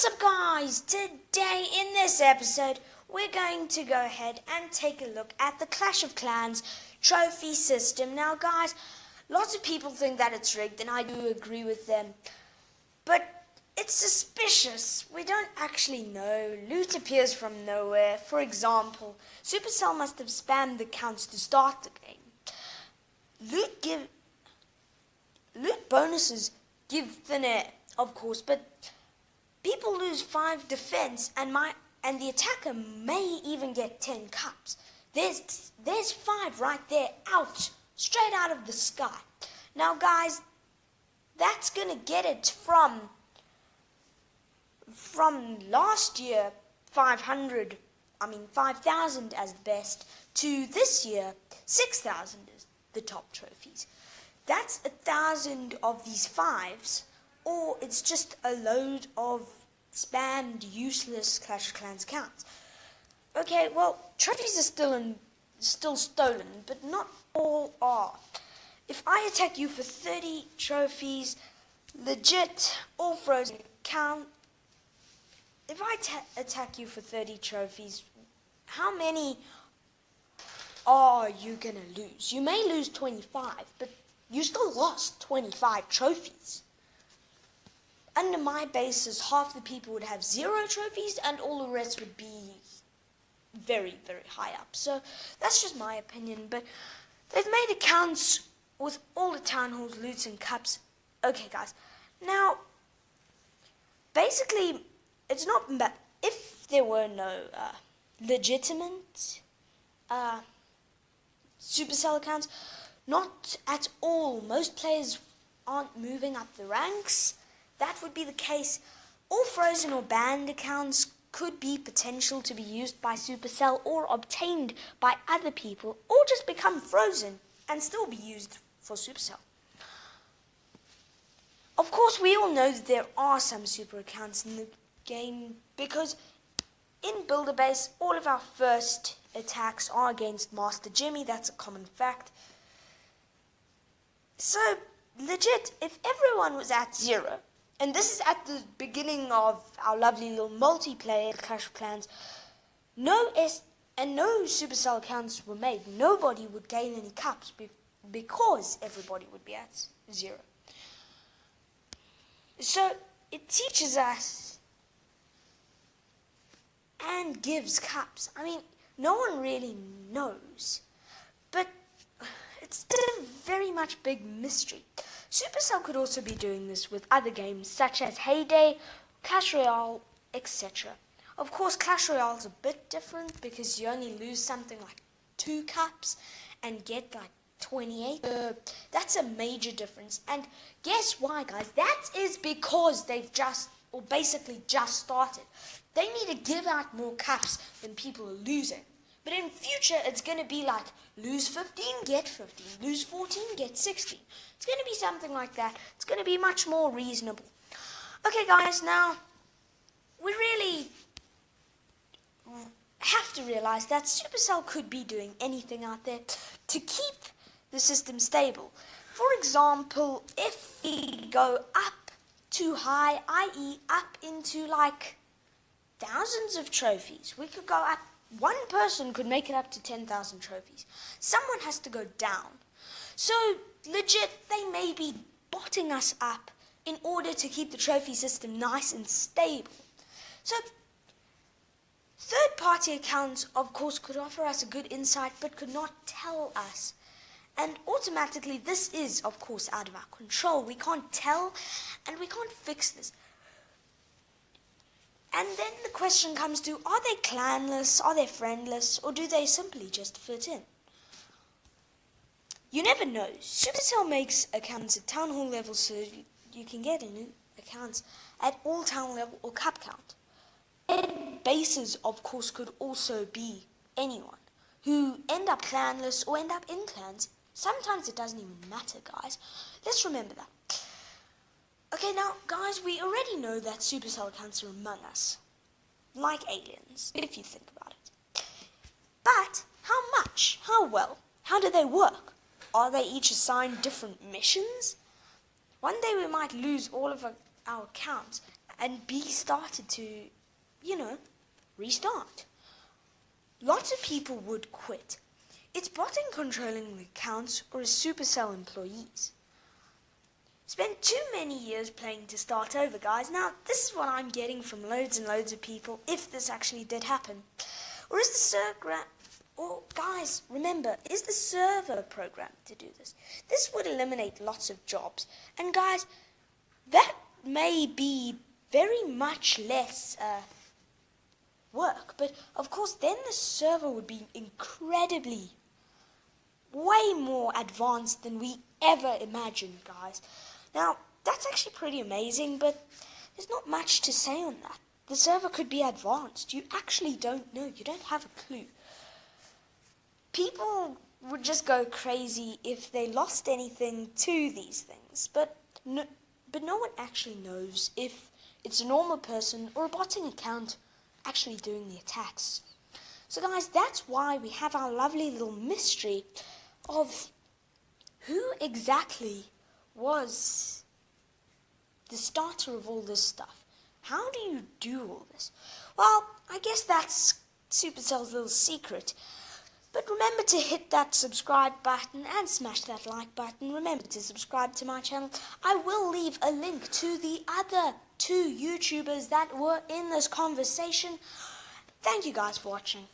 What's up, guys? Today in this episode we're going to go ahead and take a look at the Clash of Clans trophy system. Now guys, lots of people think that it's rigged, and I do agree with them, but it's suspicious. We don't actually know. Loot appears from nowhere. For example, Supercell must have spammed the counts to start the game. Loot bonuses give thin air, of course, but people lose 5 defense, and the attacker may even get 10 cups. There's 5 right there, straight out of the sky. Now guys, that's gonna get it from last year 5,000 as the best, to this year 6,000 is the top trophies. That's 1,000 of these 5s. Or it's just a load of spammed, useless Clash of Clans accounts. Okay, well, trophies are still stolen, but not all are. If I attack you for 30 trophies, legit, all frozen count. If I attack you for 30 trophies, how many are you gonna lose? You may lose 25, but you still lost 25 trophies. Under my basis, half the people would have 0 trophies and all the rest would be very, very high up. So that's just my opinion, but they've made accounts with all the town halls, loots and cups. Okay guys, now basically it's not bad. If there were no legitimate Supercell accounts, not at all. Most players aren't moving up the ranks. That would be the case. All frozen or banned accounts could be potential to be used by Supercell or obtained by other people, or just become frozen and still be used for Supercell. Of course, we all know that there are some super accounts in the game, because in Builder Base, all of our first attacks are against Master Jimmy. That's a common fact. So, legit, if everyone was at 0, and this is at the beginning of our lovely little multiplayer Clash of Clans, no Supercell accounts were made. Nobody would gain any cups because everybody would be at 0. So it teaches us and gives cups. I mean, no one really knows, but it's still a very much big mystery. Supercell could also be doing this with other games such as Hay Day, Clash Royale, etc. Of course, Clash Royale is a bit different because you only lose something like 2 cups and get like 28. That's a major difference. And guess why, guys? That is because they've basically just started. They need to give out more cups than people are losing. But in future, it's going to be like, lose 15, get 15. Lose 14, get 16. It's going to be something like that. It's going to be much more reasonable. Okay, guys, now, we really have to realize that Supercell could be doing anything out there to keep the system stable. For example, if we go up too high, i.e. up into like thousands of trophies, we could go up. One person could make it up to 10,000 trophies. Someone has to go down. So, legit, they may be botting us up in order to keep the trophy system nice and stable. So, third-party accounts, of course, could offer us a good insight, but could not tell us. And automatically, this is, of course, out of our control. We can't tell, and we can't fix this. And then the question comes to, are they clanless, are they friendless, or do they simply just fit in? You never know. Supercell makes accounts at town hall level, so you can get accounts at all town level or cup count. And bases, of course, could also be anyone who end up clanless or end up in clans. Sometimes it doesn't even matter, guys. Let's remember that. Okay, now, guys, we already know that Supercell accounts are among us. Like aliens, if you think about it. But, how much? How well? How do they work? Are they each assigned different missions? One day we might lose all of our accounts, and B started to, restart. Lots of people would quit. It's botting controlling the accounts or Supercell employees. Spent too many years playing to start over, guys. Now, this is what I'm getting from loads and loads of people, if this actually did happen. Or is the server... guys, remember, is the server programmed to do this? This would eliminate lots of jobs. And guys, that may be very much less work. But, of course, then the server would be incredibly, way more advanced than we ever imagined, guys. Now, that's actually pretty amazing, but there's not much to say on that. The server could be advanced. You actually don't know. You don't have a clue. People would just go crazy if they lost anything to these things, but no one actually knows if it's a normal person or a botting account actually doing the attacks. So guys, that's why we have our lovely little mystery of who exactly was the starter of all this stuff. How do you do all this? Well, I guess that's Supercell's little secret. But remember to hit that subscribe button and smash that like button. Remember to subscribe to my channel. I will leave a link to the other 2 YouTubers that were in this conversation. Thank you guys for watching.